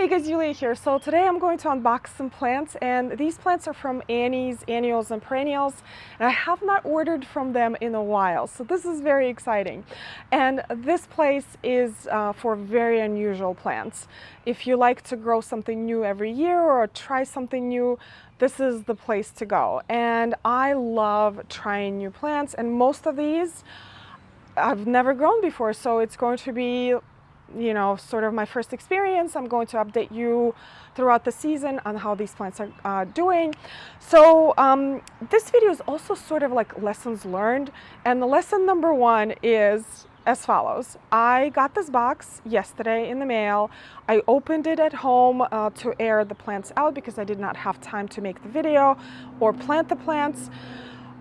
Hey guys, Yuliya here. So today I'm going to unbox some plants, and these plants are from Annie's Annuals and Perennials, and I have not ordered from them in a while, so this is very exciting. And this place is for very unusual plants. If you like to grow something new every year or try something new, this is the place to go. And I love trying new plants, and most of these I've never grown before, so it's going to be sort of my first experience. I'm going to update you throughout the season on how these plants are doing. So this video is also sort of like lessons learned. And the lesson number one is as follows. I got this box yesterday in the mail. I opened it at home to air the plants out because I did not have time to make the video or plant the plants.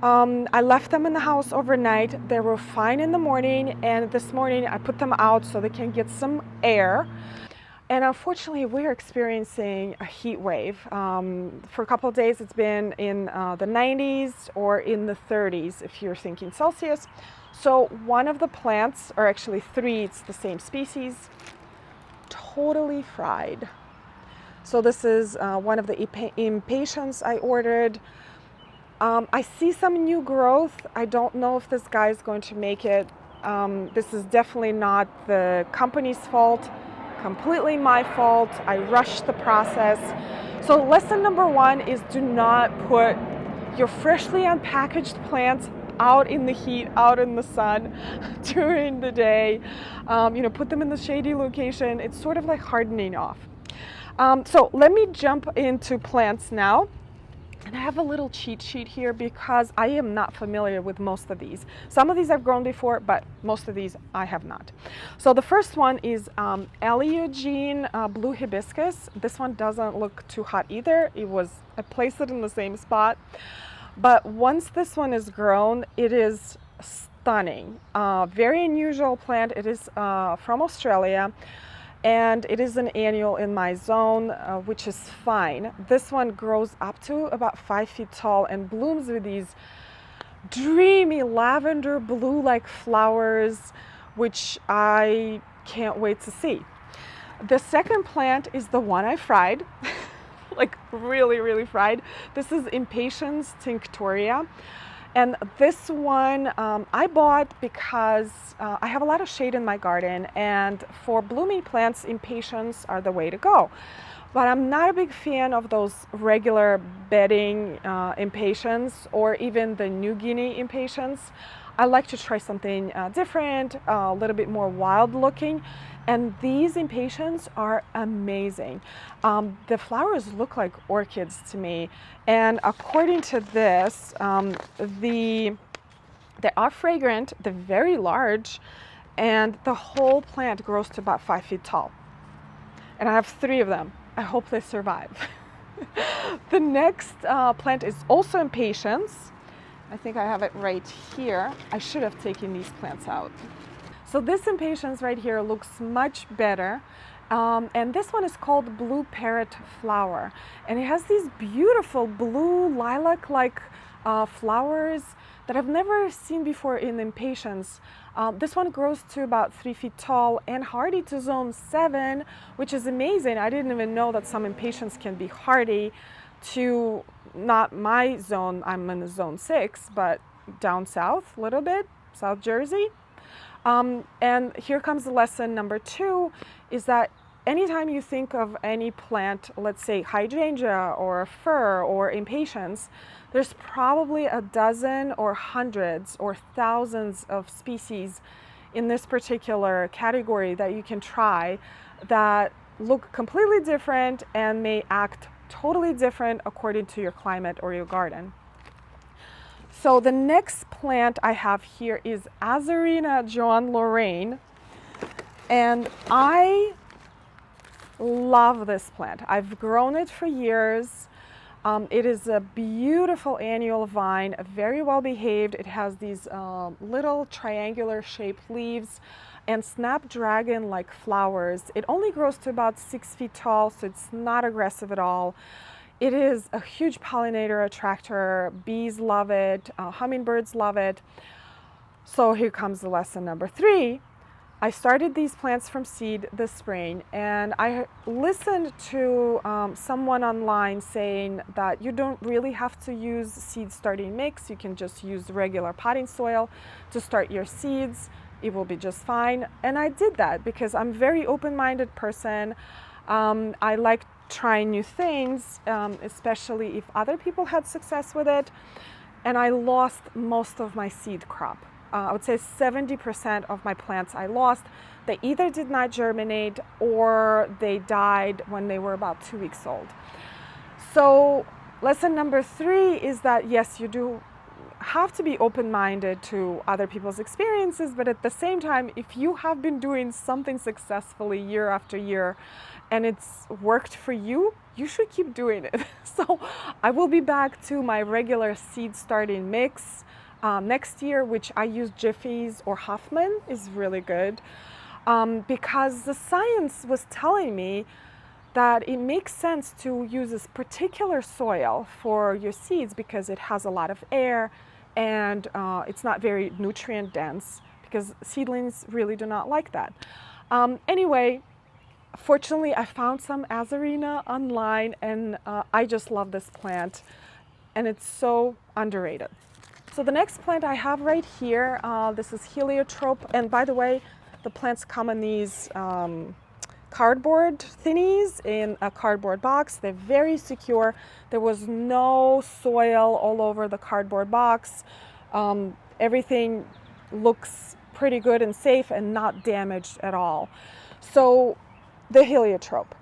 I left them in the house overnight. They were fine in the morning, and this morning I put them out so they can get some air. And unfortunately, we're experiencing a heat wave. For a couple of days, it's been in the 90s or in the 30s if you're thinking Celsius. So one of the plants, or actually three, it's the same species, totally fried. So this is one of the impatiens I ordered. I see some new growth. I don't know if this guy is going to make it. This is definitely not the company's fault, completely my fault. I rushed the process. So lesson number one is do not put your freshly unpackaged plants out in the heat, out in the sun during the day. Put them in the shady location. It's sort of like hardening off. So let me jump into plants now. And I have a little cheat sheet here because I am not familiar with most of these. Some of these I've grown before, but most of these I have not. So the first one is Eleogene Blue Hibiscus. This one doesn't look too hot either. I placed it in the same spot. But once this one is grown, it is stunning. Very unusual plant. It is from Australia. And it is an annual in my zone, which is fine. This one grows up to about 5 feet tall and blooms with these dreamy lavender blue-like flowers, which I can't wait to see. The second plant is the one I fried, like really, really fried. This is Impatiens tinctoria. And this one I bought because I have a lot of shade in my garden, and for blooming plants, impatiens are the way to go. But I'm not a big fan of those regular bedding impatiens or even the New Guinea impatiens. I like to try something different, a little bit more wild looking. And these impatiens are amazing. The flowers look like orchids to me. And according to this, they are fragrant, they're very large, and the whole plant grows to about 5 feet tall. And I have 3 of them. I hope they survive. The next plant is also impatiens. I think I have it right here. I should have taken these plants out. So this impatiens right here looks much better. And this one is called Blue Parrot Flower. And it has these beautiful blue lilac-like flowers that I've never seen before in impatiens. This one grows to about 3 feet tall and hardy to zone 7, which is amazing. I didn't even know that some impatiens can be hardy to not my zone. I'm in zone 6, but down south a little bit, South Jersey. And here comes the lesson number 2, is that anytime you think of any plant, let's say hydrangea or fir or impatiens, there's probably a dozen or hundreds or thousands of species in this particular category that you can try that look completely different and may act totally different according to your climate or your garden. So the next plant I have here is Azarina Joan Lorraine, and I love this plant. I've grown it for years. It is a beautiful annual vine, very well behaved. It has these little triangular shaped leaves and snapdragon-like flowers. It only grows to about 6 feet tall, so it's not aggressive at all. It is a huge pollinator attractor. Bees love it, hummingbirds love it. So here comes the lesson number 3. I started these plants from seed this spring, and I listened to someone online saying that you don't really have to use seed starting mix. You can just use regular potting soil to start your seeds. It will be just fine. And I did that because I'm a very open-minded person. I like trying new things, especially if other people had success with it. And I lost most of my seed crop. I would say 70% of my plants I lost. They either did not germinate or they died when they were about 2 weeks old. So lesson number 3 is that yes, you do have to be open-minded to other people's experiences, but at the same time, if you have been doing something successfully year after year and it's worked for you, you should keep doing it. So I will be back to my regular seed starting mix next year, which I use Jiffy's or Hoffman is really good, because the science was telling me that it makes sense to use this particular soil for your seeds because it has a lot of air and it's not very nutrient dense, because seedlings really do not like that. Anyway, fortunately I found some Azarina online, and I just love this plant and it's so underrated. So the next plant I have right here, this is heliotrope, and by the way, the plants come in these cardboard thinnies in a cardboard box. They're very secure. There was no soil all over the cardboard box. Everything looks pretty good and safe and not damaged at all. So the heliotrope.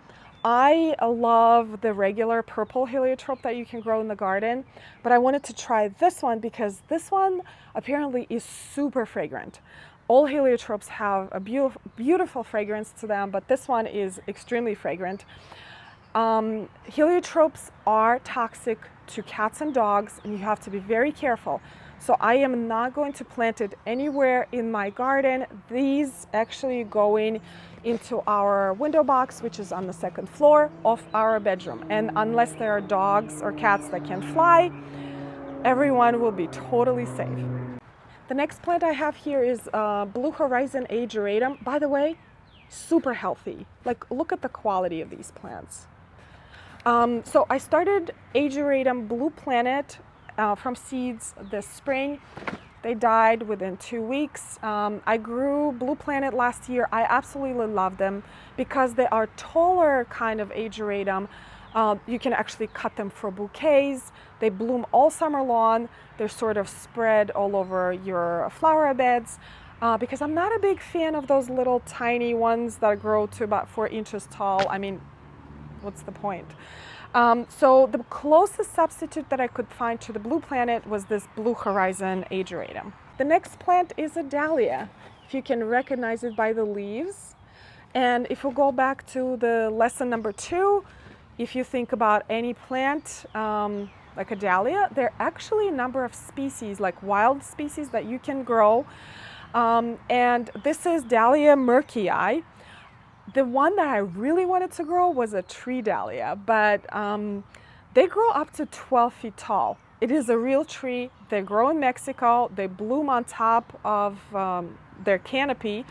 I love the regular purple heliotrope that you can grow in the garden, but I wanted to try this one because this one apparently is super fragrant. All heliotropes have a beautiful fragrance to them, but this one is extremely fragrant. Heliotropes are toxic to cats and dogs, and you have to be very careful. So I am not going to plant it anywhere in my garden. These actually going into our window box, which is on the 2nd floor of our bedroom. And unless there are dogs or cats that can fly, everyone will be totally safe. The next plant I have here is Blue Horizon Ageratum. By the way, super healthy. Like, look at the quality of these plants. So I started Ageratum Blue Planet from seeds this spring. They died within 2 weeks. I grew Blue Planet last year. I absolutely love them because they are taller kind of Ageratum. You can actually cut them for bouquets. They bloom all summer long. They're sort of spread all over your flower beds because I'm not a big fan of those little tiny ones that grow to about 4 inches tall. I mean, what's the point? So the closest substitute that I could find to the Blue Planet was this Blue Horizon Ageratum. The next plant is a Dahlia, if you can recognize it by the leaves. And if we go back to the lesson number 2, if you think about any plant like a Dahlia, there are actually a number of species, like wild species that you can grow. And this is Dahlia murkii. The one that I really wanted to grow was a tree dahlia, but they grow up to 12 feet tall. It is a real tree. They grow in Mexico. They bloom on top of their canopy,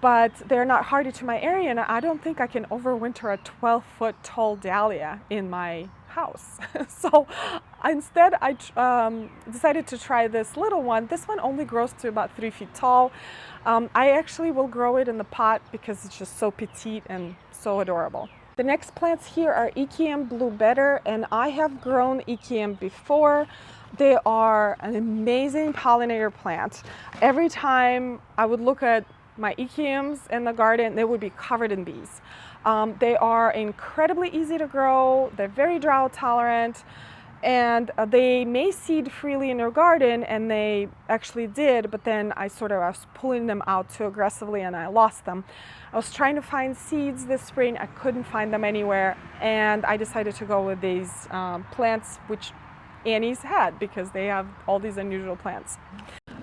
but they're not hardy to my area, and I don't think I can overwinter a 12-foot tall dahlia in my house. So instead I decided to try this little one. This one only grows to about 3 feet tall. I actually will grow it in the pot because it's just so petite and so adorable. The next plants here are Echium Blue Better, and I have grown Echium before. They are an amazing pollinator plant. Every time I would look at my Echiums in the garden, they would be covered in bees. They are incredibly easy to grow. They're very drought tolerant, and they may seed freely in your garden, and they actually did, but then I was pulling them out too aggressively and I lost them. I was trying to find seeds this spring. I couldn't find them anywhere, and I decided to go with these plants, which Annie's had, because they have all these unusual plants.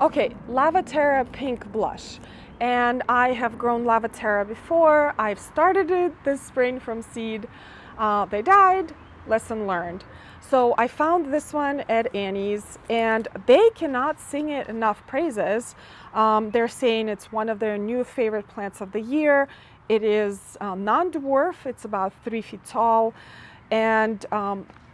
Okay, Lavaterra Pink Blush. And I have grown Lavaterra before. I've started it this spring from seed. They died. lesson learned. So I found this one at Annie's, and they cannot sing it enough praises. They're saying it's one of their new favorite plants of the year. It is non-dwarf, it's about 3 feet tall, and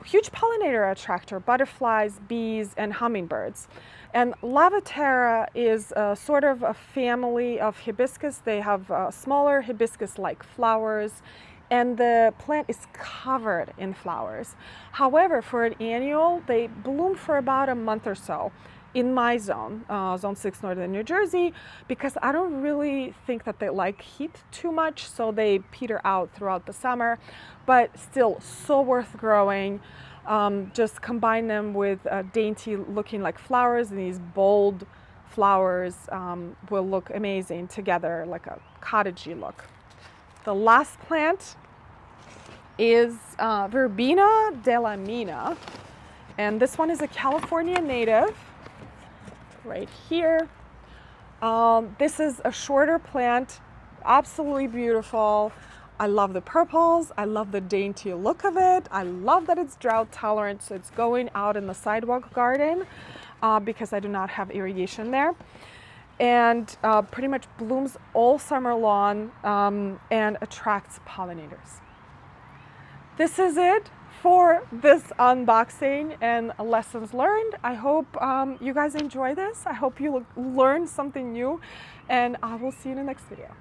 huge pollinator attractor, butterflies, bees, and hummingbirds. And Lavaterra is sort of a family of hibiscus. They have smaller hibiscus-like flowers, and the plant is covered in flowers. However, for an annual, they bloom for about a month or so in my zone, Zone 6 Northern New Jersey, because I don't really think that they like heat too much, so they peter out throughout the summer, but still so worth growing. Just combine them with dainty looking like flowers, and these bold flowers will look amazing together, like a cottagey look. The last plant is Verbena de la Mina, and this one is a California native right here. This is a shorter plant, absolutely beautiful. I love the purples, I love the dainty look of it, I love that it's drought tolerant, so it's going out in the sidewalk garden because I do not have irrigation there. And pretty much blooms all summer long and attracts pollinators. This is it for this unboxing and lessons learned. I hope you guys enjoy this. I hope you learned something new, and I will see you in the next video.